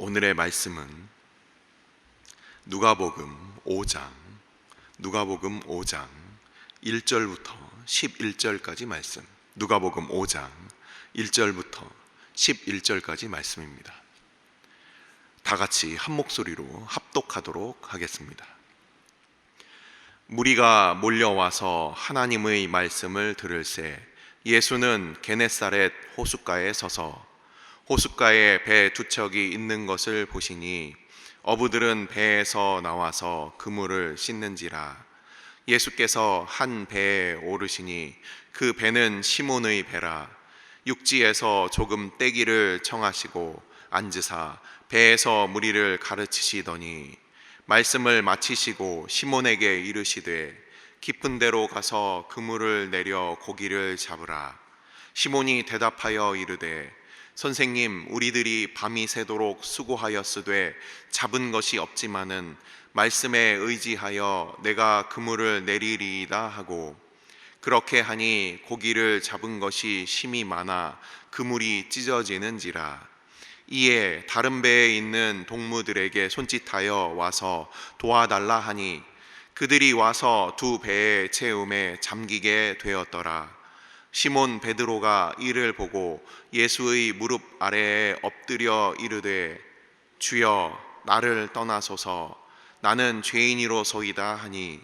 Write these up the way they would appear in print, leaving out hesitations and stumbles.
오늘의 말씀은 누가복음 5장 1절부터 11절까지 말씀. 누가복음 5장 1절부터 11절까지 말씀입니다. 다 같이 한 목소리로 합독하도록 하겠습니다. 무리가 몰려와서 하나님의 말씀을 들을새 예수는 게네사렛 호숫가에 서서 호숫가에 배 두 척이 있는 것을 보시니 어부들은 배에서 나와서 그물을 씻는지라. 예수께서 한 배에 오르시니 그 배는 시몬의 배라. 육지에서 조금 떼기를 청하시고 앉으사 배에서 무리를 가르치시더니 말씀을 마치시고 시몬에게 이르시되 깊은 데로 가서 그물을 내려 고기를 잡으라. 시몬이 대답하여 이르되 선생님, 우리들이 밤이 새도록 수고하였으되 잡은 것이 없지만은 말씀에 의지하여 내가 그물을 내리리이다 하고, 그렇게 하니 고기를 잡은 것이 심히 많아 그물이 찢어지는지라. 이에 다른 배에 있는 동무들에게 손짓하여 와서 도와달라 하니 그들이 와서 두 배의 채움에 잠기게 되었더라. 시몬 베드로가 이를 보고 예수의 무릎 아래에 엎드려 이르되 주여, 나를 떠나소서, 나는 죄인이로소이다 하니,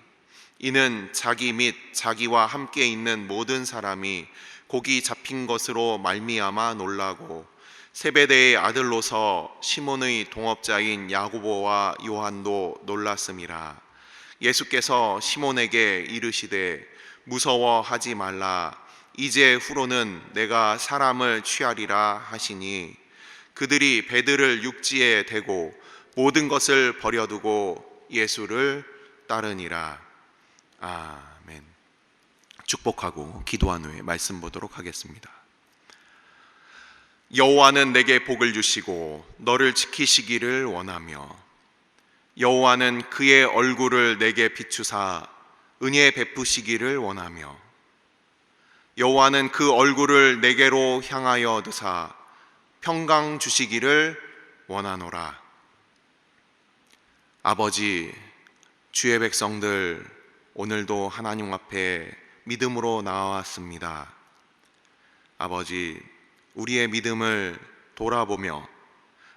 이는 자기 및 자기와 함께 있는 모든 사람이 고기 잡힌 것으로 말미암아 놀라고 세베대의 아들로서 시몬의 동업자인 야고보와 요한도 놀랐음이라. 예수께서 시몬에게 이르시되 무서워하지 말라. 이제 후로는 내가 사람을 취하리라 하시니 그들이 배들을 육지에 대고 모든 것을 버려두고 예수를 따르니라. 아멘. 축복하고 기도한 후에 말씀 보도록 하겠습니다. 여호와는 내게 복을 주시고 너를 지키시기를 원하며, 여호와는 그의 얼굴을 내게 비추사 은혜 베푸시기를 원하며, 여호와는 그 얼굴을 내게로 향하여 드사 평강 주시기를 원하노라. 아버지, 주의 백성들 오늘도 하나님 앞에 믿음으로 나왔습니다. 아버지, 우리의 믿음을 돌아보며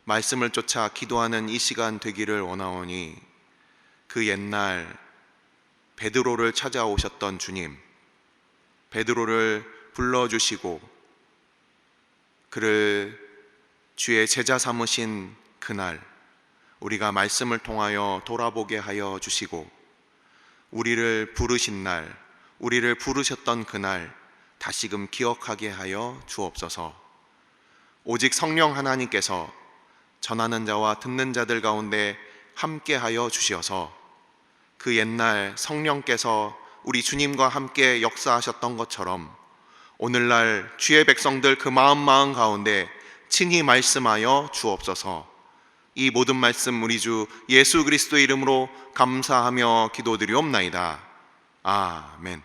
말씀을 쫓아 기도하는 이 시간 되기를 원하오니, 그 옛날 베드로를 찾아오셨던 주님, 베드로를 불러주시고 그를 주의 제자 삼으신 그날 우리가 말씀을 통하여 돌아보게 하여 주시고, 우리를 부르신 날, 우리를 부르셨던 그날 다시금 기억하게 하여 주옵소서. 오직 성령 하나님께서 전하는 자와 듣는 자들 가운데 함께 하여 주시어서 그 옛날 성령께서 우리 주님과 함께 역사하셨던 것처럼 오늘날 주의 백성들 그 마음 가운데 친히 말씀하여 주옵소서. 이 모든 말씀 우리 주 예수 그리스도의 이름으로 감사하며 기도드리옵나이다. 아멘.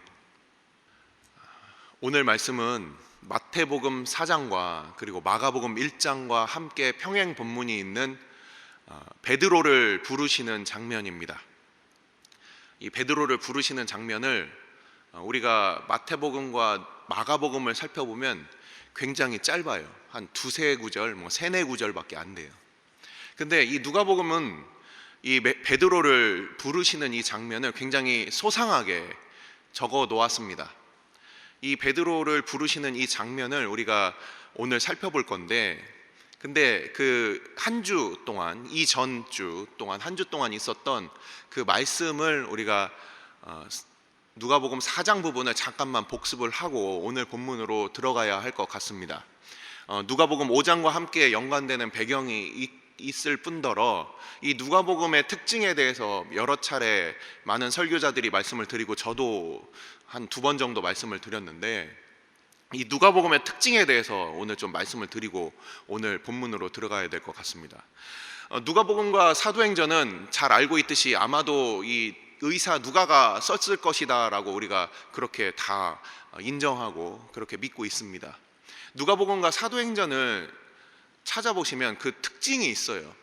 오늘 말씀은 마태복음 4장과 그리고 마가복음 1장과 함께 평행 본문이 있는 베드로를 부르시는 장면입니다. 이 베드로를 부르시는 장면을 우리가 마태복음과 마가복음을 살펴보면 굉장히 짧아요. 한 두세 구절, 세네 구절밖에 안 돼요. 근데 이 누가복음은 이 베드로를 부르시는 이 장면을 굉장히 소상하게 적어 놓았습니다. 이 베드로를 부르시는 이 장면을 우리가 오늘 살펴볼 건데, 근데 그 한 주 동안, 이 전주 동안 한 주 동안 있었던 그 말씀을 우리가 누가복음 4장 부분을 잠깐만 복습을 하고 오늘 본문으로 들어가야 할 것 같습니다. 누가복음 5장과 함께 연관되는 배경이 있을 뿐더러 이 누가복음의 특징에 대해서 여러 차례 많은 설교자들이 말씀을 드리고 저도 한 2번 정도 말씀을 드렸는데, 이 누가복음의 특징에 대해서 오늘 좀 말씀을 드리고 오늘 본문으로 들어가야 될 것 같습니다. 누가복음과 사도행전은 잘 알고 있듯이 아마도 이 의사 누가가 썼을 것이다 라고 우리가 그렇게 다 인정하고 그렇게 믿고 있습니다. 누가복음과 사도행전을 찾아보시면 그 특징이 있어요.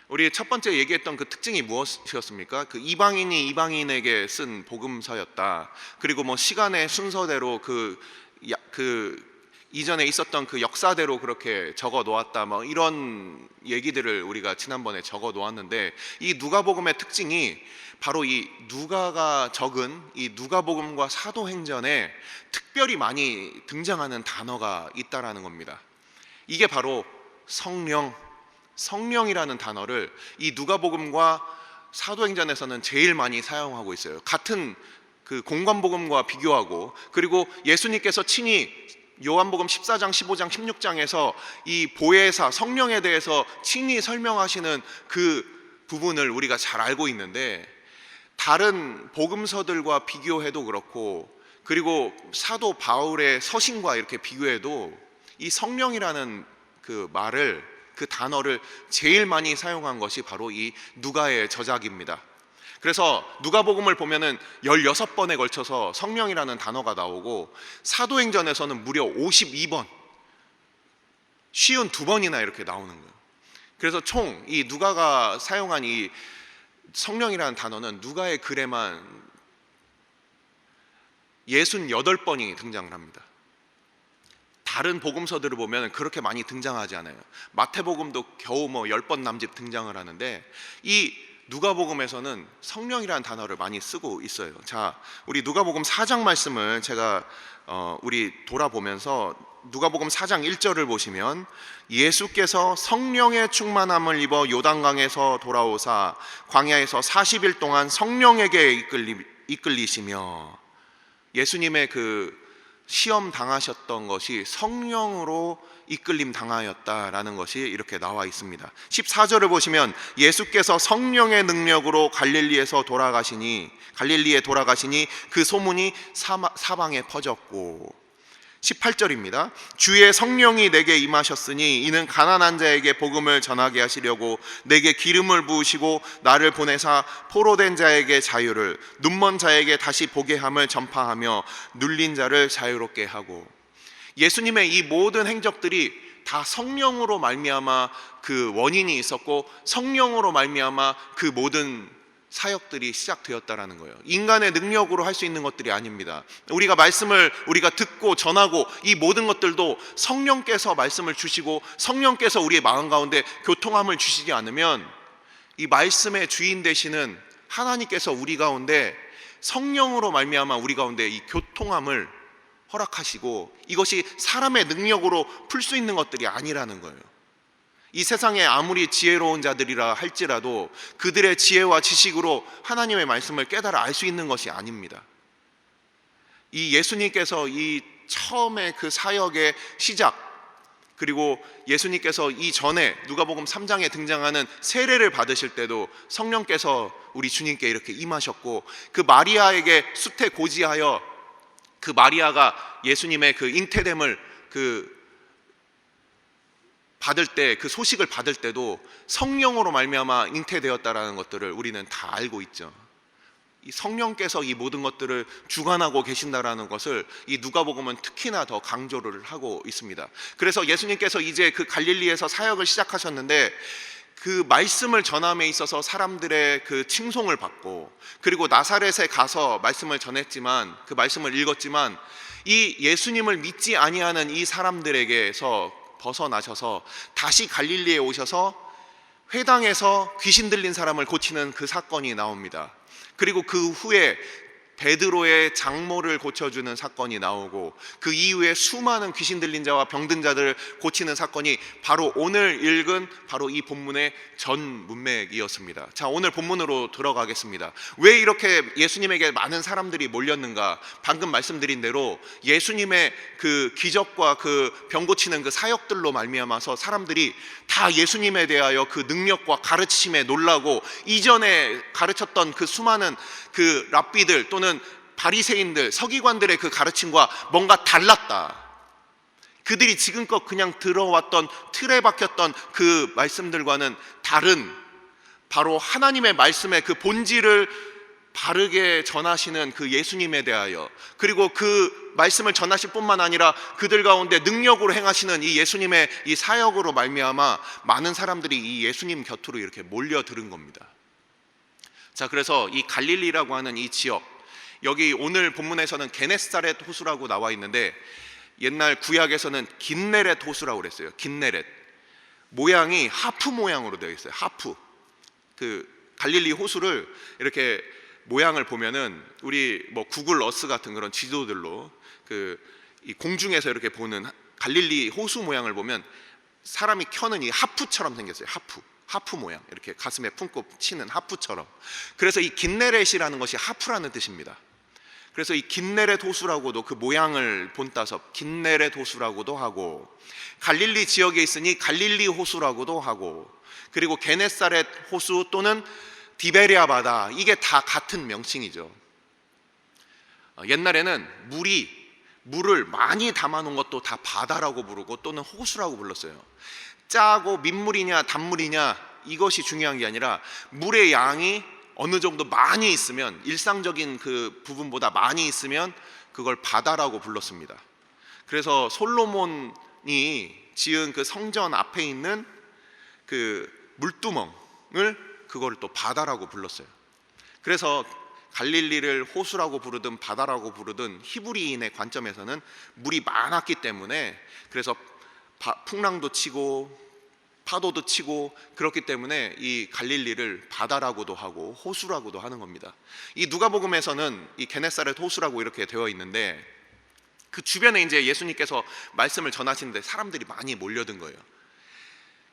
우리 첫 번째 얘기했던 그 특징이 무엇이었습니까? 그 이방인이 이방인에게 쓴 복음서였다. 그리고 뭐 시간의 순서대로 그 이전에 있었던 그 역사대로 그렇게 적어 놓았다. 뭐 이런 얘기들을 우리가 지난번에 적어 놓았는데, 이 누가복음의 특징이 바로 이 누가가 적은 이 누가복음과 사도행전에 특별히 많이 등장하는 단어가 있다라는 겁니다. 이게 바로 성령이라는 단어를 이 누가복음과 사도행전에서는 제일 많이 사용하고 있어요. 같은 그 공관복음과 비교하고, 그리고 예수님께서 친히 요한복음 14장, 15장, 16장에서 이 보혜사 성령에 대해서 친히 설명하시는 그 부분을 우리가 잘 알고 있는데, 다른 복음서들과 비교해도 그렇고, 그리고 사도 바울의 서신과 이렇게 비교해도 이 성령이라는 그 말을, 그 단어를 제일 많이 사용한 것이 바로 이 누가의 저작입니다. 그래서 누가복음을 보면은 16번에 걸쳐서 성령이라는 단어가 나오고, 사도행전에서는 무려 52번, 52번이나 이렇게 나오는 거예요. 그래서 총 이 누가가 사용한 이 성령이라는 단어는 누가의 글에만 68번이 등장을 합니다. 다른 복음서들을 보면 그렇게 많이 등장하지 않아요. 마태복음도 겨우 뭐 10번 남짓 등장을 하는데, 이 누가복음에서는 성령이라는 단어를 많이 쓰고 있어요. 자, 우리 누가복음 4장 말씀을 제가 우리 돌아보면서 누가복음 4장 1절을 보시면, 예수께서 성령의 충만함을 입어 요단강에서 돌아오사 광야에서 40일 동안 성령에게 이끌리시며, 예수님의 그 시험 당하셨던 것이 성령으로 이끌림 당하였다라는 것이 이렇게 나와 있습니다. 14절을 보시면 예수께서 성령의 능력으로 갈릴리에 돌아가시니 그 소문이 사방에 퍼졌고, 18절입니다. 주의 성령이 내게 임하셨으니 이는 가난한 자에게 복음을 전하게 하시려고 내게 기름을 부으시고 나를 보내사 포로된 자에게 자유를, 눈먼 자에게 다시 보게 함을 전파하며 눌린 자를 자유롭게 하고. 예수님의 이 모든 행적들이 다 성령으로 말미암아 그 원인이 있었고, 성령으로 말미암아 그 모든 사역들이 시작되었다라는 거예요. 인간의 능력으로 할 수 있는 것들이 아닙니다. 우리가 말씀을 우리가 듣고 전하고, 이 모든 것들도 성령께서 말씀을 주시고 성령께서 우리의 마음 가운데 교통함을 주시지 않으면, 이 말씀의 주인 되시는 하나님께서 우리 가운데 성령으로 말미암아 우리 가운데 이 교통함을 허락하시고, 이것이 사람의 능력으로 풀 수 있는 것들이 아니라는 거예요. 이 세상에 아무리 지혜로운 자들이라 할지라도 그들의 지혜와 지식으로 하나님의 말씀을 깨달아 알 수 있는 것이 아닙니다. 이 예수님께서 이 처음에 그 사역의 시작, 그리고 예수님께서 이 전에 누가복음 3장에 등장하는 세례를 받으실 때도 성령께서 우리 주님께 이렇게 임하셨고, 그 마리아에게 숫에 고지하여 그 마리아가 예수님의 그 잉태됨을 받을 때, 그 소식을 받을 때도 성령으로 말미암아 잉태되었다라는 것들을 우리는 다 알고 있죠. 이 성령께서 이 모든 것들을 주관하고 계신다라는 것을 이 누가복음은 특히나 더 강조를 하고 있습니다. 그래서 예수님께서 이제 그 갈릴리에서 사역을 시작하셨는데, 그 말씀을 전함에 있어서 사람들의 그 칭송을 받고, 그리고 나사렛에 가서 말씀을 전했지만, 그 말씀을 읽었지만, 이 예수님을 믿지 아니하는 이 사람들에게서 벗어나셔서 다시 갈릴리에 오셔서 회당에서 귀신 들린 사람을 고치는 그 사건이 나옵니다. 그리고 그 후에 베드로의 장모를 고쳐주는 사건이 나오고, 그 이후에 수많은 귀신 들린 자와 병든 자들을 고치는 사건이 바로 오늘 읽은 바로 이 본문의 전 문맥이었습니다. 자, 오늘 본문으로 들어가겠습니다. 왜 이렇게 예수님에게 많은 사람들이 몰렸는가? 방금 말씀드린 대로 예수님의 그 기적과 그 병 고치는 그 사역들로 말미암아서 사람들이 다 예수님에 대하여 그 능력과 가르치심에 놀라고, 이전에 가르쳤던 그 수많은 그 랍비들 또는 바리새인들, 서기관들의 그 가르침과 뭔가 달랐다. 그들이 지금껏 그냥 들어왔던 틀에 박혔던 그 말씀들과는 다른, 바로 하나님의 말씀의 그 본질을 바르게 전하시는 그 예수님에 대하여, 그리고 그 말씀을 전하실 뿐만 아니라 그들 가운데 능력으로 행하시는 이 예수님의 이 사역으로 말미암아 많은 사람들이 이 예수님 곁으로 이렇게 몰려드는 겁니다. 자, 그래서 이 갈릴리라고 하는 이 지역, 여기 오늘 본문에서는 게네사렛 호수라고 나와 있는데 옛날 구약에서는 긴네렛 호수라고 그랬어요. 긴네렛. 모양이 하프 모양으로 되어 있어요. 하프. 그 갈릴리 호수를 이렇게 모양을 보면은 우리 뭐 구글 어스 같은 그런 지도들로 이 공중에서 이렇게 보는 갈릴리 호수 모양을 보면 사람이 켜는 이 하프처럼 생겼어요. 하프 모양, 이렇게 가슴에 품고 치는 하프처럼. 그래서 이 긴네렛이라는 것이 하프라는 뜻입니다. 그래서 이 긴네렛 호수라고도, 그 모양을 본따서 긴네렛 호수라고도 하고, 갈릴리 지역에 있으니 갈릴리 호수라고도 하고, 그리고 게네사렛 호수 또는 디베리아 바다, 이게 다 같은 명칭이죠. 옛날에는 물을 많이 담아놓은 것도 다 바다라고 부르고 또는 호수라고 불렀어요. 짜고 민물이냐 단물이냐 이것이 중요한 게 아니라 물의 양이 어느 정도 많이 있으면, 일상적인 그 부분보다 많이 있으면 그걸 바다라고 불렀습니다. 그래서 솔로몬이 지은 그 성전 앞에 있는 그 물두멍을 그거를 또 바다라고 불렀어요. 그래서 갈릴리를 호수라고 부르든 바다라고 부르든 히브리인의 관점에서는 물이 많았기 때문에, 그래서 풍랑도 치고 파도도 치고 그렇기 때문에 이 갈릴리를 바다라고도 하고 호수라고도 하는 겁니다. 이 누가복음에서는 이 게네사렛 호수라고 이렇게 되어 있는데, 그 주변에 이제 예수님께서 말씀을 전하시는데 사람들이 많이 몰려든 거예요.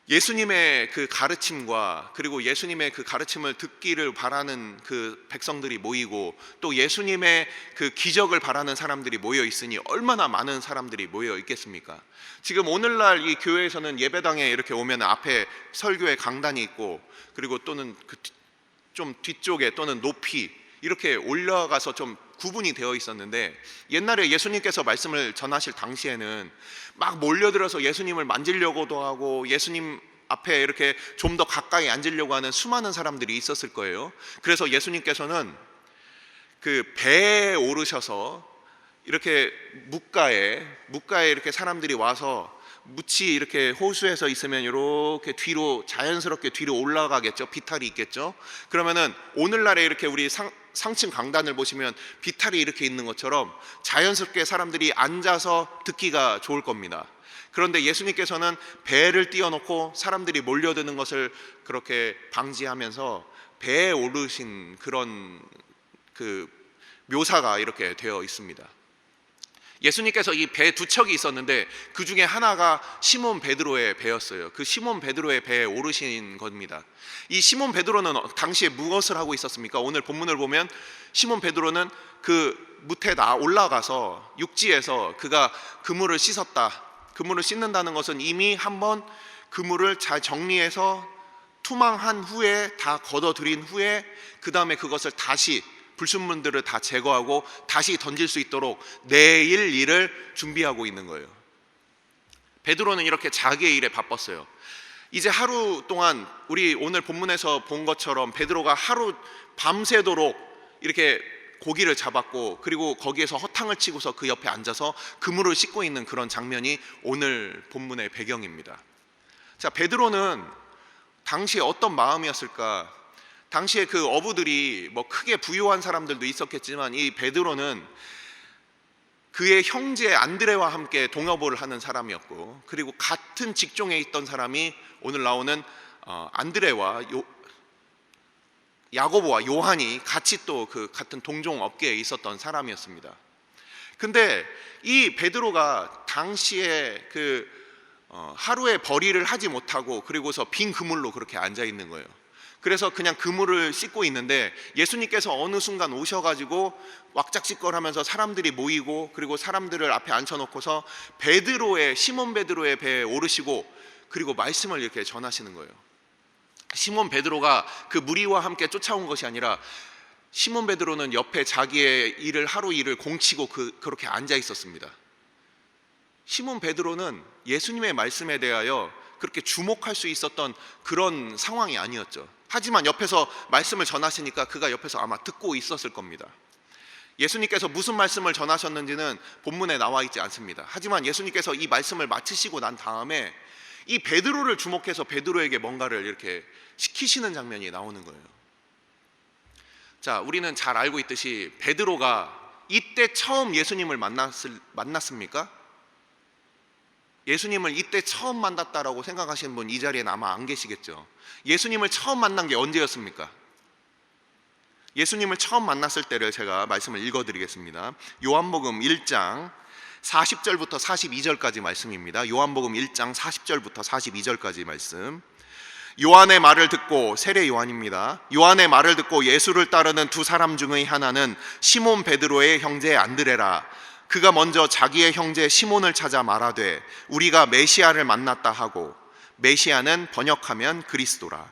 예수님의 그 가르침과 그리고 예수님의 그 가르침을 듣기를 바라는 그 백성들이 모이고, 또 예수님의 그 기적을 바라는 사람들이 모여 있으니 얼마나 많은 사람들이 모여 있겠습니까? 지금 오늘날 이 교회에서는 예배당에 이렇게 오면 앞에 설교의 강단이 있고, 그리고 또는 그 좀 뒤쪽에 또는 높이 이렇게 올라가서 좀 구분이 되어 있었는데, 옛날에 예수님께서 말씀을 전하실 당시에는 막 몰려들어서 예수님을 만지려고도 하고 예수님 앞에 이렇게 좀 더 가까이 앉으려고 하는 수많은 사람들이 있었을 거예요. 그래서 예수님께서는 그 배에 오르셔서 이렇게 뭇가에 이렇게 사람들이 와서 묻이 이렇게 호수에서 있으면 이렇게 뒤로, 자연스럽게 뒤로 올라가겠죠. 비탈이 있겠죠. 그러면은 오늘날에 이렇게 우리 상층 강단을 보시면 비탈이 이렇게 있는 것처럼 자연스럽게 사람들이 앉아서 듣기가 좋을 겁니다. 그런데 예수님께서는 배를 띄워놓고 사람들이 몰려드는 것을 그렇게 방지하면서 배에 오르신 그런 그 묘사가 이렇게 되어 있습니다. 예수님께서 이 배 두 척이 있었는데 그 중에 하나가 시몬 베드로의 배였어요. 그 시몬 베드로의 배에 오르신 겁니다. 이 시몬 베드로는 당시에 무엇을 하고 있었습니까? 오늘 본문을 보면 시몬 베드로는 그 무태 올라가서 육지에서 그가 그물을 씻었다. 그물을 씻는다는 것은 이미 한번 그물을 잘 정리해서 투망한 후에 다 걷어들인 후에 그 다음에 그것을 다시 불순물들을 다 제거하고 다시 던질 수 있도록 내일 일을 준비하고 있는 거예요. 베드로는 이렇게 자기의 일에 바빴어요. 이제 하루 동안 우리 오늘 본문에서 본 것처럼 베드로가 하루 밤새도록 이렇게 고기를 잡았고, 그리고 거기에서 허탕을 치고서 그 옆에 앉아서 그물을 씻고 있는 그런 장면이 오늘 본문의 배경입니다. 자, 베드로는 당시에 어떤 마음이었을까? 당시에 그 어부들이 뭐 크게 부유한 사람들도 있었겠지만 이 베드로는 그의 형제 안드레와 함께 동업을 하는 사람이었고, 그리고 같은 직종에 있던 사람이 오늘 나오는 안드레와 야고보와 요한이 같이 또 그 같은 동종 업계에 있었던 사람이었습니다. 근데 이 베드로가 당시에 그 하루에 벌이를 하지 못하고 그리고서 빈 그물로 그렇게 앉아 있는 거예요. 그래서 그냥 그물을 씻고 있는데 예수님께서 어느 순간 오셔가지고 왁작지껄하면서 사람들이 모이고, 그리고 사람들을 앞에 앉혀놓고서 시몬 베드로의 배에 오르시고 그리고 말씀을 이렇게 전하시는 거예요. 시몬 베드로가 그 무리와 함께 쫓아온 것이 아니라 시몬 베드로는 옆에 자기의 하루 일을 공치고 그렇게 앉아 있었습니다. 시몬 베드로는 예수님의 말씀에 대하여 그렇게 주목할 수 있었던 그런 상황이 아니었죠. 하지만 옆에서 말씀을 전하시니까 그가 옆에서 아마 듣고 있었을 겁니다. 예수님께서 무슨 말씀을 전하셨는지는 본문에 나와 있지 않습니다. 하지만 예수님께서 이 말씀을 마치시고 난 다음에 이 베드로를 주목해서 베드로에게 뭔가를 이렇게 시키시는 장면이 나오는 거예요. 자, 우리는 잘 알고 있듯이 베드로가 이때 처음 예수님을 만났습니까? 예수님을 이때 처음 만났다라고 생각하시는 분 이 자리에는 아마 안 계시겠죠. 예수님을 처음 만난 게 언제였습니까? 예수님을 처음 만났을 때를 제가 말씀을 읽어드리겠습니다. 요한복음 1장 40절부터 42절까지 말씀입니다. 요한복음 1장 40절부터 42절까지 말씀. 요한의 말을 듣고, 세례 요한입니다. 요한의 말을 듣고 예수를 따르는 두 사람 중의 하나는 시몬 베드로의 형제 안드레라. 그가 먼저 자기의 형제 시몬을 찾아 말하되 우리가 메시아를 만났다 하고, 메시아는 번역하면 그리스도라.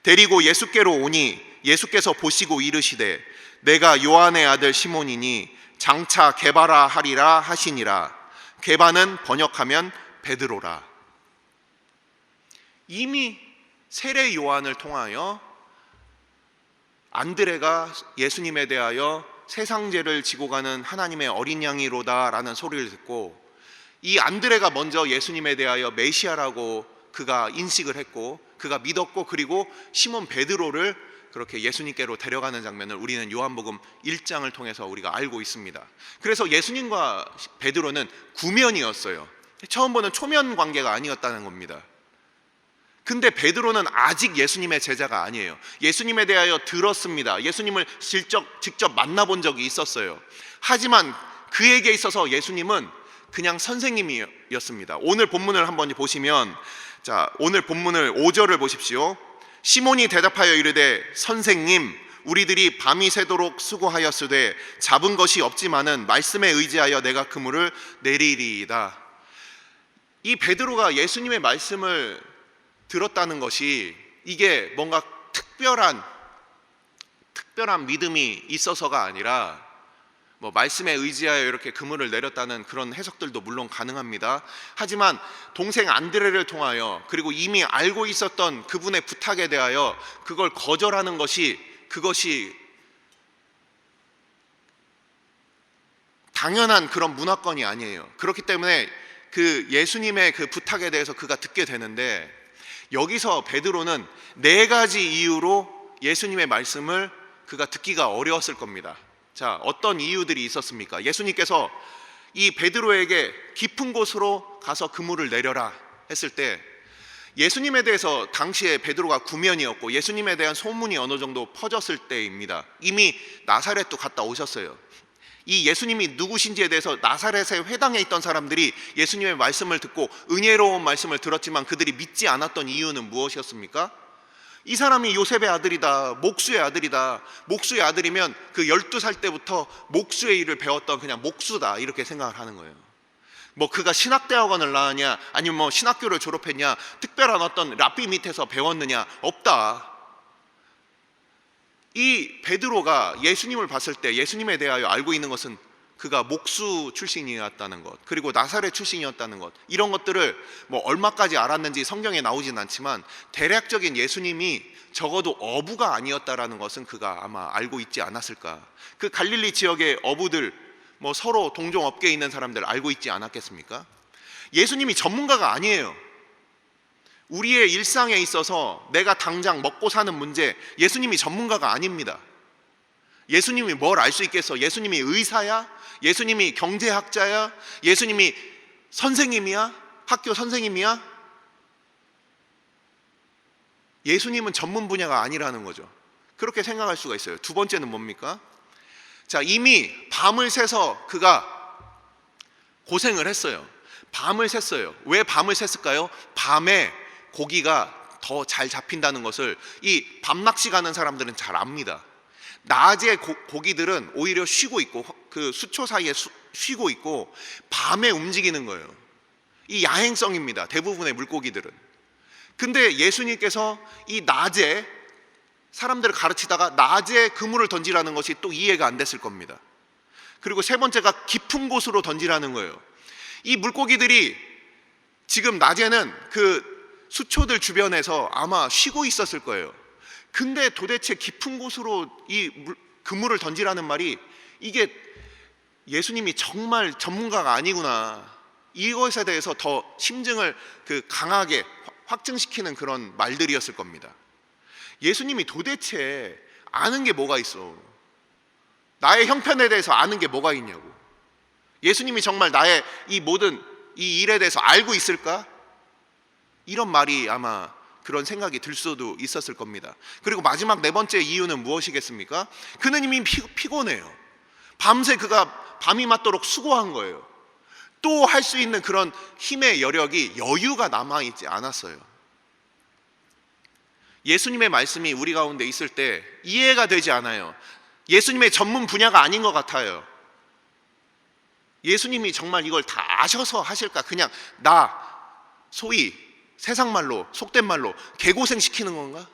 데리고 예수께로 오니 예수께서 보시고 이르시되 내가 요한의 아들 시몬이니 장차 게바라 하리라 하시니라. 게바는 번역하면 베드로라. 이미 세례 요한을 통하여 안드레가 예수님에 대하여 세상죄를 지고 가는 하나님의 어린 양이로다 라는 소리를 듣고, 이 안드레가 먼저 예수님에 대하여 메시아라고 그가 인식을 했고 그가 믿었고, 그리고 시몬 베드로를 그렇게 예수님께로 데려가는 장면을 우리는 요한복음 1장을 통해서 우리가 알고 있습니다. 그래서 예수님과 베드로는 구면이었어요. 처음 보는 초면 관계가 아니었다는 겁니다. 근데 베드로는 아직 예수님의 제자가 아니에요. 예수님에 대하여 들었습니다. 예수님을 직접 만나본 적이 있었어요. 하지만 그에게 있어서 예수님은 그냥 선생님이었습니다. 오늘 본문을 한번 보시면, 자, 오늘 본문을 5절을 보십시오. 시몬이 대답하여 이르되 선생님, 우리들이 밤이 새도록 수고하였으되 잡은 것이 없지만은 말씀에 의지하여 내가 그물을 내리리이다. 이 베드로가 예수님의 말씀을 들었다는 것이 이게 뭔가 특별한 믿음이 있어서가 아니라, 뭐 말씀에 의지하여 이렇게 그물을 내렸다는 그런 해석들도 물론 가능합니다. 하지만 동생 안드레를 통하여, 그리고 이미 알고 있었던 그분의 부탁에 대하여 그걸 거절하는 것이, 그것이 당연한 그런 문화권이 아니에요. 그렇기 때문에 그 예수님의 그 부탁에 대해서 그가 듣게 되는데, 여기서 베드로는 4가지 이유로 예수님의 말씀을 그가 듣기가 어려웠을 겁니다. 자, 어떤 이유들이 있었습니까? 예수님께서 이 베드로에게 깊은 곳으로 가서 그물을 내려라 했을 때, 예수님에 대해서 당시에 베드로가 구면이었고 예수님에 대한 소문이 어느 정도 퍼졌을 때입니다. 이미 나사렛도 갔다 오셨어요. 이 예수님이 누구신지에 대해서 나사렛의 회당에 있던 사람들이 예수님의 말씀을 듣고 은혜로운 말씀을 들었지만 그들이 믿지 않았던 이유는 무엇이었습니까? 이 사람이 요셉의 아들이다, 목수의 아들이다. 목수의 아들이면 그 12살 때부터 목수의 일을 배웠던 그냥 목수다, 이렇게 생각을 하는 거예요. 뭐 그가 신학대학원을 나왔냐, 아니면 뭐 신학교를 졸업했냐, 특별한 어떤 랍비 밑에서 배웠느냐, 없다. 이 베드로가 예수님을 봤을 때 예수님에 대하여 알고 있는 것은 그가 목수 출신이었다는 것, 그리고 나사렛 출신이었다는 것, 이런 것들을 뭐 얼마까지 알았는지 성경에 나오진 않지만 대략적인 예수님이 적어도 어부가 아니었다라는 것은 그가 아마 알고 있지 않았을까. 그 갈릴리 지역의 어부들, 뭐 서로 동종업계에 있는 사람들 알고 있지 않았겠습니까? 예수님이 전문가가 아니에요. 우리의 일상에 있어서 내가 당장 먹고 사는 문제, 예수님이 전문가가 아닙니다. 예수님이 뭘 알 수 있겠어? 예수님이 의사야? 예수님이 경제학자야? 예수님이 선생님이야? 학교 선생님이야? 예수님은 전문 분야가 아니라는 거죠. 그렇게 생각할 수가 있어요. 두 번째는 뭡니까? 자, 이미 밤을 새서 그가 고생을 했어요. 밤을 샜어요. 왜 밤을 샜을까요? 밤에 고기가 더 잘 잡힌다는 것을 이 밤낚시 가는 사람들은 잘 압니다. 낮에 고기들은 오히려 쉬고 있고 그 수초 사이에 쉬고 있고 밤에 움직이는 거예요. 이 야행성입니다, 대부분의 물고기들은. 근데 예수님께서 이 낮에 사람들을 가르치다가 낮에 그물을 던지라는 것이 또 이해가 안 됐을 겁니다. 그리고 세 번째가 깊은 곳으로 던지라는 거예요. 이 물고기들이 지금 낮에는 그 수초들 주변에서 아마 쉬고 있었을 거예요. 근데 도대체 깊은 곳으로 그물을 던지라는 말이, 이게 예수님이 정말 전문가가 아니구나, 이것에 대해서 더 심증을 강하게 확증시키는 그런 말들이었을 겁니다. 예수님이 도대체 아는 게 뭐가 있어? 나의 형편에 대해서 아는 게 뭐가 있냐고. 예수님이 정말 나의 이 모든 이 일에 대해서 알고 있을까? 이런 말이 아마 그런 생각이 들 수도 있었을 겁니다. 그리고 마지막 네 번째 이유는 무엇이겠습니까? 그는 이미 피곤해요. 밤새 그가 밤이 맞도록 수고한 거예요. 또 할 수 있는 그런 힘의 여력이, 여유가 남아있지 않았어요. 예수님의 말씀이 우리 가운데 있을 때 이해가 되지 않아요. 예수님의 전문 분야가 아닌 것 같아요. 예수님이 정말 이걸 다 아셔서 하실까? 그냥 소위 세상 말로, 속된 말로 개고생 시키는 건가?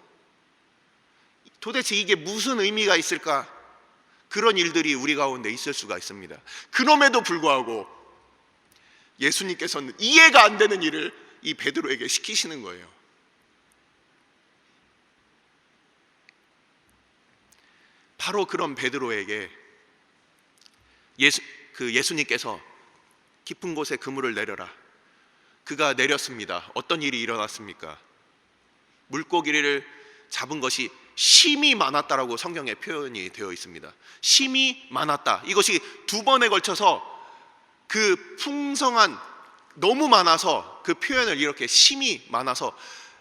도대체 이게 무슨 의미가 있을까? 그런 일들이 우리 가운데 있을 수가 있습니다. 그럼에도 불구하고 예수님께서는 이해가 안 되는 일을 이 베드로에게 시키시는 거예요. 바로 그런 베드로에게 예수님께서 깊은 곳에 그물을 내려라. 그가 내렸습니다. 어떤 일이 일어났습니까? 물고기를 잡은 것이 심이 많았다라고 성경에 표현이 되어 있습니다. 심이 많았다. 이것이 두 번에 걸쳐서 그 풍성한, 너무 많아서 그 표현을 이렇게 심이 많아서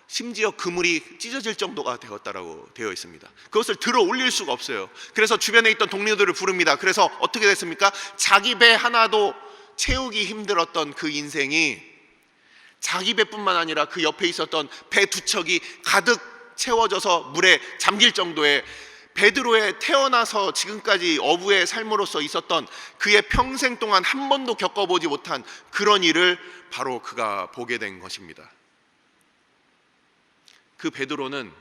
심지어 그물이 찢어질 정도가 되었다라고 되어 있습니다. 그것을 들어 올릴 수가 없어요. 그래서 주변에 있던 동료들을 부릅니다. 그래서 어떻게 됐습니까? 자기 배 하나도 채우기 힘들었던 그 인생이 자기 배뿐만 아니라 그 옆에 있었던 배 두 척이 가득 채워져서 물에 잠길 정도의, 베드로의 태어나서 지금까지 어부의 삶으로서 있었던 그의 평생 동안 한 번도 겪어보지 못한 그런 일을 바로 그가 보게 된 것입니다. 그 베드로는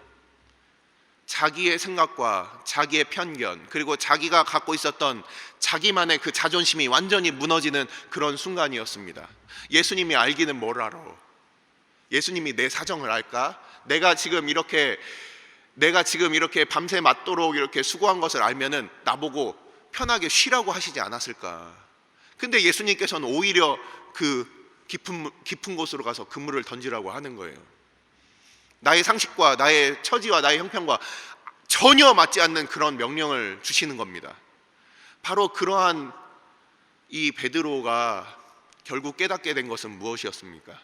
자기의 생각과 자기의 편견, 그리고 자기가 갖고 있었던 자기만의 그 자존심이 완전히 무너지는 그런 순간이었습니다. 예수님이 알기는 뭘 알아? 예수님이 내 사정을 알까? 내가 지금 이렇게 밤새 맞도록 이렇게 수고한 것을 알면은 나보고 편하게 쉬라고 하시지 않았을까? 근데 예수님께서는 오히려 그 깊은 곳으로 가서 그물을 던지라고 하는 거예요. 나의 상식과 나의 처지와 나의 형편과 전혀 맞지 않는 그런 명령을 주시는 겁니다. 바로 그러한 이 베드로가 결국 깨닫게 된 것은 무엇이었습니까?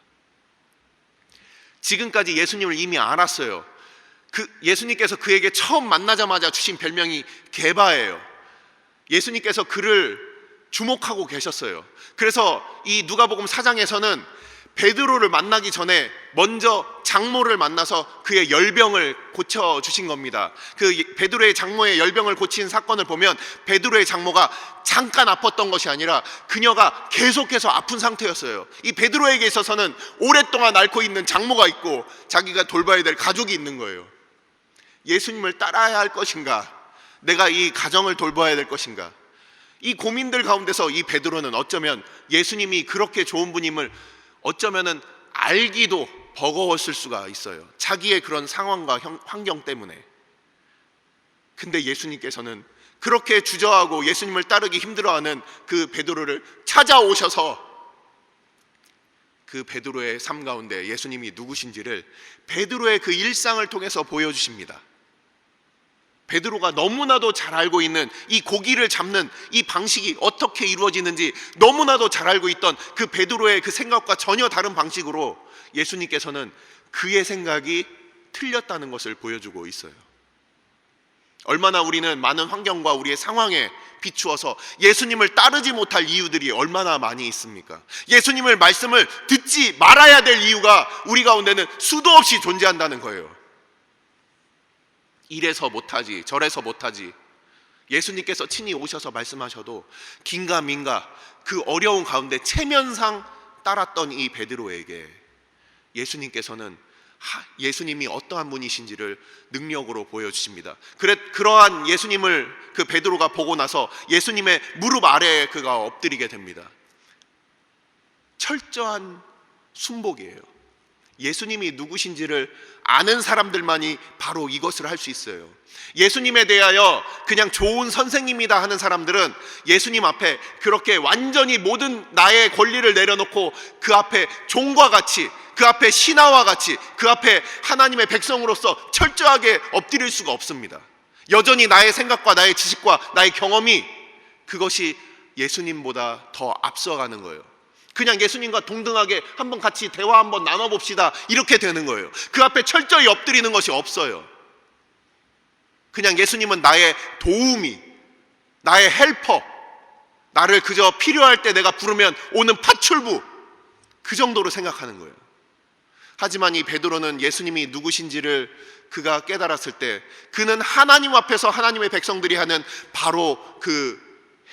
지금까지 예수님을 이미 알았어요. 예수님께서 그에게 처음 만나자마자 주신 별명이 게바예요. 예수님께서 그를 주목하고 계셨어요. 그래서 이 누가복음 4장에서는 베드로를 만나기 전에 먼저 장모를 만나서 그의 열병을 고쳐주신 겁니다. 그 베드로의 장모의 열병을 고친 사건을 보면 베드로의 장모가 잠깐 아팠던 것이 아니라 그녀가 계속해서 아픈 상태였어요. 이 베드로에게 있어서는 오랫동안 앓고 있는 장모가 있고 자기가 돌봐야 될 가족이 있는 거예요. 예수님을 따라야 할 것인가? 내가 이 가정을 돌봐야 될 것인가? 이 고민들 가운데서 이 베드로는 어쩌면 예수님이 그렇게 좋은 분임을 어쩌면은 알기도 버거웠을 수가 있어요. 자기의 그런 상황과 환경 때문에. 근데 예수님께서는 그렇게 주저하고 예수님을 따르기 힘들어하는 그 베드로를 찾아오셔서 그 베드로의 삶 가운데 예수님이 누구신지를 베드로의 그 일상을 통해서 보여주십니다. 베드로가 너무나도 잘 알고 있는 이 고기를 잡는 이 방식이 어떻게 이루어지는지 너무나도 잘 알고 있던 그 베드로의 그 생각과 전혀 다른 방식으로 예수님께서는 그의 생각이 틀렸다는 것을 보여주고 있어요. 얼마나 우리는 많은 환경과 우리의 상황에 비추어서 예수님을 따르지 못할 이유들이 얼마나 많이 있습니까? 예수님의 말씀을 듣지 말아야 될 이유가 우리 가운데는 수도 없이 존재한다는 거예요. 이래서 못하지, 저래서 못하지. 예수님께서 친히 오셔서 말씀하셔도 긴가민가 그 어려운 가운데 체면상 따랐던 이 베드로에게 예수님께서는 예수님이 어떠한 분이신지를 능력으로 보여주십니다. 그러한 예수님을 그 베드로가 보고 나서 예수님의 무릎 아래에 그가 엎드리게 됩니다. 철저한 순복이에요. 예수님이 누구신지를 아는 사람들만이 바로 이것을 할 수 있어요. 예수님에 대하여 그냥 좋은 선생님이다 하는 사람들은 예수님 앞에 그렇게 완전히 모든 나의 권리를 내려놓고 그 앞에 종과 같이, 그 앞에 신하와 같이, 그 앞에 하나님의 백성으로서 철저하게 엎드릴 수가 없습니다. 여전히 나의 생각과 나의 지식과 나의 경험이 그것이 예수님보다 더 앞서가는 거예요. 그냥 예수님과 동등하게 한번 같이 대화 한번 나눠봅시다, 이렇게 되는 거예요. 그 앞에 철저히 엎드리는 것이 없어요. 그냥 예수님은 나의 도우미, 나의 헬퍼, 나를 그저 필요할 때 내가 부르면 오는 파출부, 그 정도로 생각하는 거예요. 하지만 이 베드로는 예수님이 누구신지를 그가 깨달았을 때 그는 하나님 앞에서 하나님의 백성들이 하는 바로 그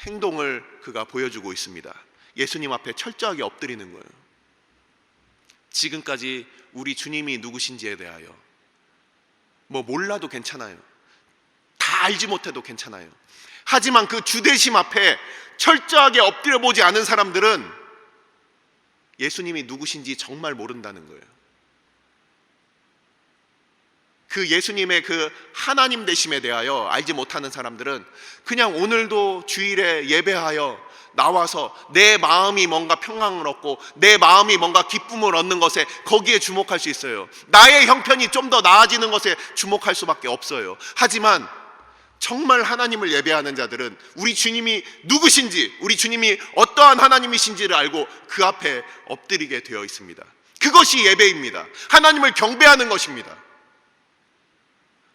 행동을 그가 보여주고 있습니다. 예수님 앞에 철저하게 엎드리는 거예요. 지금까지 우리 주님이 누구신지에 대하여 몰라도 괜찮아요. 다 알지 못해도 괜찮아요. 하지만 그 주대심 앞에 철저하게 엎드려 보지 않은 사람들은 예수님이 누구신지 정말 모른다는 거예요. 그 예수님의 그 하나님 되심에 대하여 알지 못하는 사람들은 그냥 오늘도 주일에 예배하여 나와서 내 마음이 뭔가 평강을 얻고 내 마음이 뭔가 기쁨을 얻는 것에 거기에 주목할 수 있어요. 나의 형편이 좀 더 나아지는 것에 주목할 수밖에 없어요. 하지만 정말 하나님을 예배하는 자들은 우리 주님이 누구신지, 우리 주님이 어떠한 하나님이신지를 알고 그 앞에 엎드리게 되어 있습니다. 그것이 예배입니다. 하나님을 경배하는 것입니다.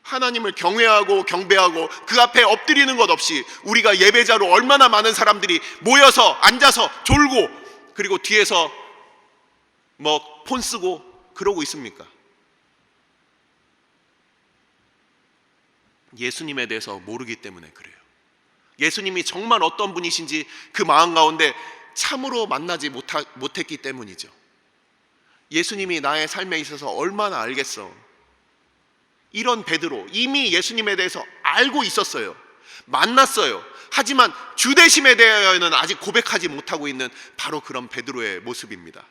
하나님을 경외하고 경배하고 그 앞에 엎드리는 것 없이 우리가 예배자로 얼마나 많은 사람들이 모여서 앉아서 졸고 그리고 뒤에서 폰 쓰고 그러고 있습니까? 예수님에 대해서 모르기 때문에 그래요. 예수님이 정말 어떤 분이신지 그 마음 가운데 참으로 만나지 못했기 때문이죠. 예수님이 나의 삶에 있어서 얼마나 알겠어. 이런 베드로, 이미 예수님에 대해서 알고 있었어요. 만났어요. 하지만 주대심에 대하여는 아직 고백하지 못하고 있는 바로 그런 베드로의 모습입니다.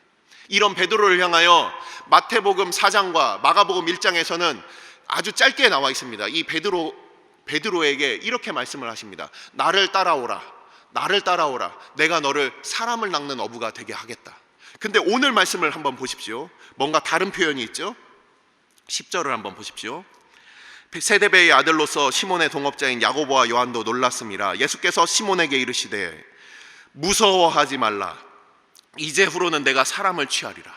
이런 베드로를 향하여 마태복음 4장과 마가복음 1장에서는 아주 짧게 나와 있습니다. 이 베드로에게 이렇게 말씀을 하십니다. 나를 따라오라, 나를 따라오라. 내가 너를 사람을 낚는 어부가 되게 하겠다. 근데 오늘 말씀을 한번 보십시오. 뭔가 다른 표현이 있죠. 10절을 한번 보십시오. 세데베의 아들로서 시몬의 동업자인 야고보와 요한도 놀랐습니다. 예수께서 시몬에게 이르시되 무서워하지 말라. 이제후로는 내가 사람을 취하리라.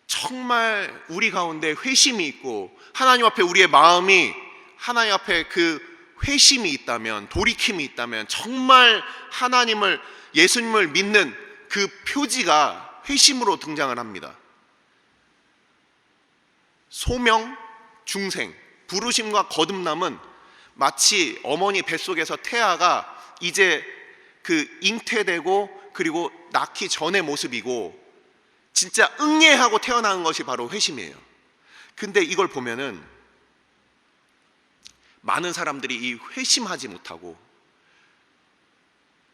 정말 우리 가운데 회심이 있고 하나님 앞에 우리의 마음이 하나님 앞에 그 회심이 있다면, 돌이킴이 있다면 정말 하나님을, 예수님을 믿는 그 표지가 회심으로 등장을 합니다. 소명, 중생, 부르심과 거듭남은 마치 어머니 뱃속에서 태아가 이제 그 잉태되고 그리고 낳기 전의 모습이고 진짜 응애하고 태어나는 것이 바로 회심이에요. 근데 이걸 보면은 많은 사람들이 이 회심하지 못하고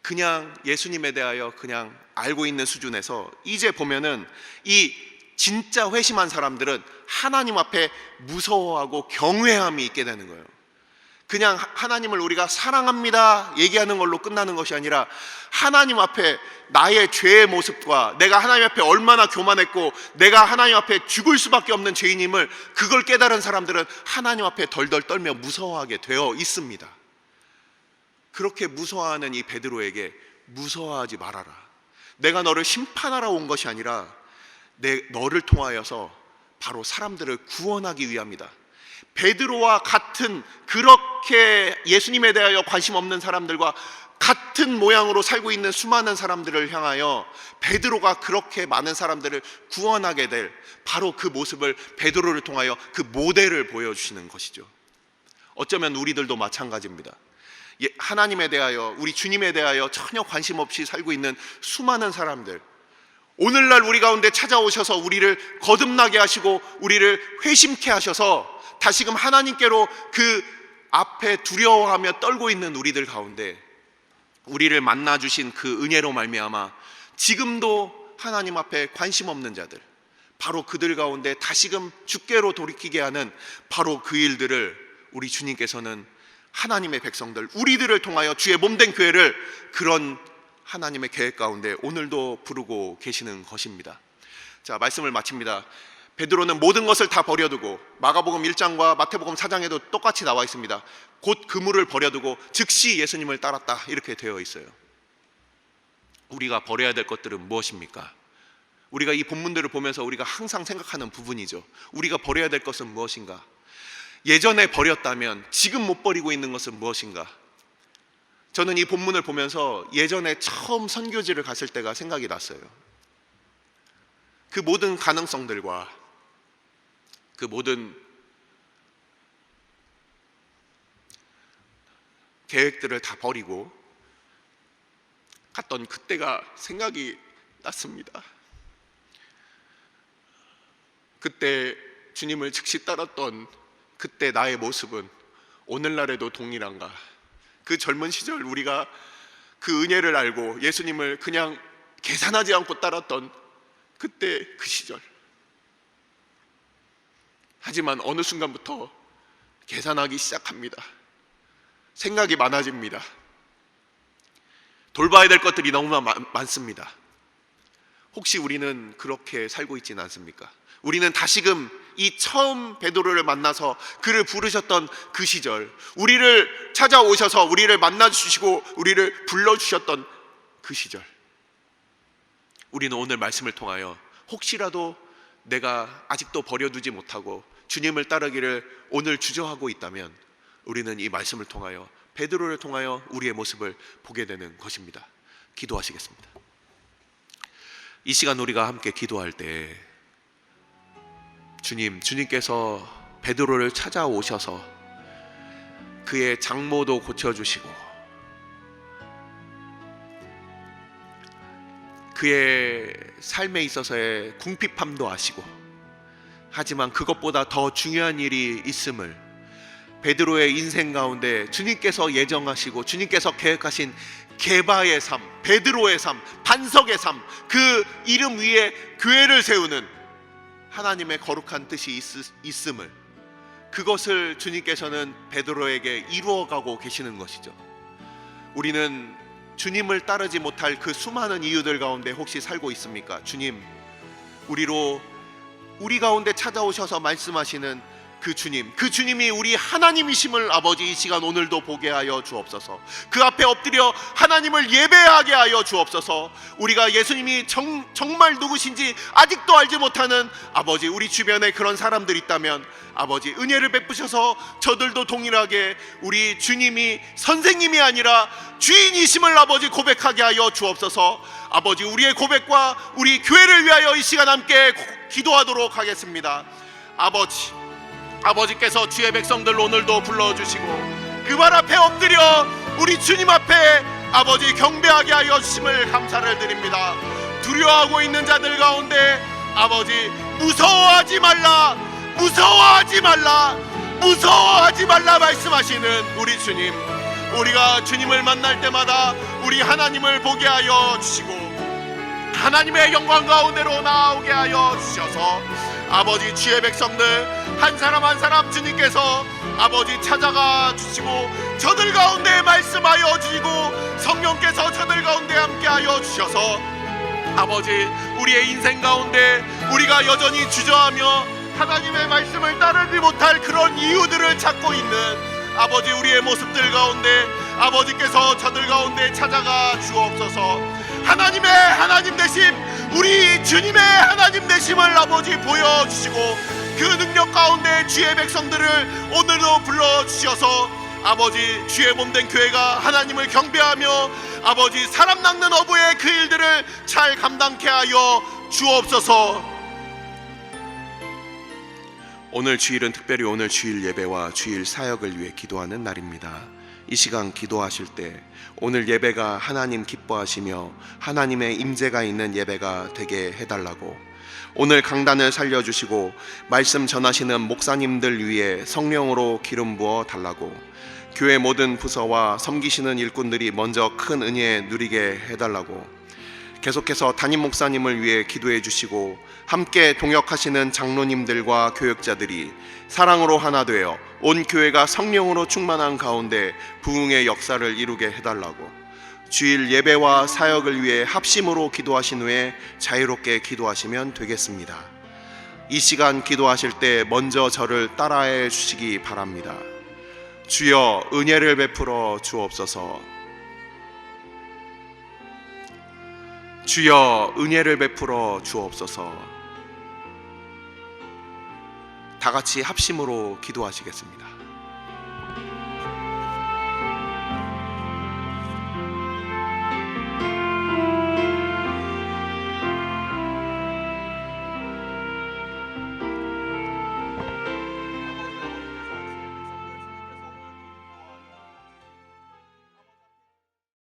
그냥 예수님에 대하여 그냥 알고 있는 수준에서 이제 보면은 이 진짜 회심한 사람들은 하나님 앞에 무서워하고 경외함이 있게 되는 거예요. 그냥 하나님을 우리가 사랑합니다 얘기하는 걸로 끝나는 것이 아니라 하나님 앞에 나의 죄의 모습과 내가 하나님 앞에 얼마나 교만했고 내가 하나님 앞에 죽을 수밖에 없는 죄인임을 그걸 깨달은 사람들은 하나님 앞에 덜덜 떨며 무서워하게 되어 있습니다. 그렇게 무서워하는 이 베드로에게 무서워하지 말아라. 내가 너를 심판하러 온 것이 아니라 너를 통하여서 바로 사람들을 구원하기 위함이다. 베드로와 같은 그렇게 예수님에 대하여 관심 없는 사람들과 같은 모양으로 살고 있는 수많은 사람들을 향하여 베드로가 그렇게 많은 사람들을 구원하게 될 바로 그 모습을 베드로를 통하여 그 모델을 보여주시는 것이죠. 어쩌면 우리들도 마찬가지입니다. 하나님에 대하여, 우리 주님에 대하여 전혀 관심 없이 살고 있는 수많은 사람들, 오늘날 우리 가운데 찾아오셔서 우리를 거듭나게 하시고 우리를 회심케 하셔서 다시금 하나님께로 그 앞에 두려워하며 떨고 있는 우리들 가운데 우리를 만나주신 그 은혜로 말미암아 지금도 하나님 앞에 관심 없는 자들, 바로 그들 가운데 다시금 주께로 돌이키게 하는 바로 그 일들을 우리 주님께서는 하나님의 백성들, 우리들을 통하여 주의 몸된 교회를 그런 하나님의 계획 가운데 오늘도 부르고 계시는 것입니다. 자, 말씀을 마칩니다. 베드로는 모든 것을 다 버려두고, 마가복음 1장과 마태복음 4장에도 똑같이 나와 있습니다. 곧 그물을 버려두고 즉시 예수님을 따랐다, 이렇게 되어 있어요. 우리가 버려야 될 것들은 무엇입니까? 우리가 이 본문들을 보면서 우리가 항상 생각하는 부분이죠. 우리가 버려야 될 것은 무엇인가? 예전에 버렸다면 지금 못 버리고 있는 것은 무엇인가? 저는 이 본문을 보면서 예전에 처음 선교지를 갔을 때가 생각이 났어요. 그 모든 가능성들과 그 모든 계획들을 다 버리고 갔던 그때가 생각이 났습니다. 그때 주님을 즉시 따랐던 그때 나의 모습은 오늘날에도 동일한가? 그 젊은 시절 우리가 그 은혜를 알고 예수님을 그냥 계산하지 않고 따랐던 그때 그 시절. 하지만 어느 순간부터 계산하기 시작합니다. 생각이 많아집니다. 돌봐야 될 것들이 너무나 많습니다. 혹시 우리는 그렇게 살고 있지는 않습니까? 우리는 다시금 이 처음 베드로를 만나서 그를 부르셨던 그 시절, 우리를 찾아오셔서 우리를 만나주시고 우리를 불러주셨던 그 시절, 우리는 오늘 말씀을 통하여 혹시라도 내가 아직도 버려두지 못하고 주님을 따르기를 오늘 주저하고 있다면 우리는 이 말씀을 통하여, 베드로를 통하여 우리의 모습을 보게 되는 것입니다. 기도하시겠습니다. 이 시간 우리가 함께 기도할 때 주님께서 베드로를 찾아오셔서 그의 장모도 고쳐주시고 그의 삶에 있어서의 궁핍함도 아시고, 하지만 그것보다 더 중요한 일이 있음을 베드로의 인생 가운데 주님께서 예정하시고 주님께서 계획하신 게바의 삶, 베드로의 삶, 반석의 삶, 그 이름 위에 교회를 세우는 하나님의 거룩한 뜻이 있음을, 그것을 주님께서는 베드로에게 이루어가고 계시는 것이죠. 우리는 주님을 따르지 못할 그 수많은 이유들 가운데 혹시 살고 있습니까? 주님, 우리 가운데 찾아오셔서 말씀하시는 그 주님이 우리 하나님이심을 아버지 이 시간 오늘도 보게 하여 주옵소서. 그 앞에 엎드려 하나님을 예배하게 하여 주옵소서. 우리가 예수님이 정말 누구신지 아직도 알지 못하는 아버지, 우리 주변에 그런 사람들 있다면 아버지 은혜를 베푸셔서 저들도 동일하게 우리 주님이 선생님이 아니라 주인이심을 아버지 고백하게 하여 주옵소서. 아버지, 우리의 고백과 우리 교회를 위하여 이 시간 함께 기도하도록 하겠습니다. 아버지께서 주의 백성들 오늘도 불러주시고 그 발 앞에 엎드려 우리 주님 앞에 아버지 경배하게 하여 주심을 감사를 드립니다. 두려워하고 있는 자들 가운데 아버지 무서워하지 말라 말씀하시는 우리 주님, 우리가 주님을 만날 때마다 우리 하나님을 보게 하여 주시고 하나님의 영광 가운데로 나오게 하여 주셔서 아버지 주의 백성들 한 사람 한 사람 주님께서 아버지 찾아가 주시고 저들 가운데 말씀하여 주시고 성령께서 저들 가운데 함께하여 주셔서 아버지 우리의 인생 가운데 우리가 여전히 주저하며 하나님의 말씀을 따르지 못할 그런 이유들을 찾고 있는 아버지 우리의 모습들 가운데 아버지께서 저들 가운데 찾아가 주옵소서. 하나님의 하나님 되심, 우리 주님의 하나님 되심을 아버지 보여주시고 그 능력 가운데 주의 백성들을 오늘도 불러주셔서 아버지 주의 몸된 교회가 하나님을 경배하며 아버지 사람 낚는 어부의 그 일들을 잘 감당케 하여 주옵소서. 오늘 주일은 특별히 오늘 주일 예배와 주일 사역을 위해 기도하는 날입니다. 이 시간 기도하실 때 오늘 예배가 하나님 기뻐하시며 하나님의 임재가 있는 예배가 되게 해달라고, 오늘 강단을 살려주시고 말씀 전하시는 목사님들 위해 성령으로 기름 부어 달라고, 교회 모든 부서와 섬기시는 일꾼들이 먼저 큰 은혜 누리게 해달라고, 계속해서 담임 목사님을 위해 기도해 주시고 함께 동역하시는 장로님들과 교역자들이 사랑으로 하나 되어 온 교회가 성령으로 충만한 가운데 부흥의 역사를 이루게 해달라고, 주일 예배와 사역을 위해 합심으로 기도하신 후에 자유롭게 기도하시면 되겠습니다. 이 시간 기도하실 때 먼저 저를 따라해 주시기 바랍니다. 주여 은혜를 베풀어 주옵소서. 주여 은혜를 베풀어 주옵소서. 다 같이 합심으로 기도하시겠습니다.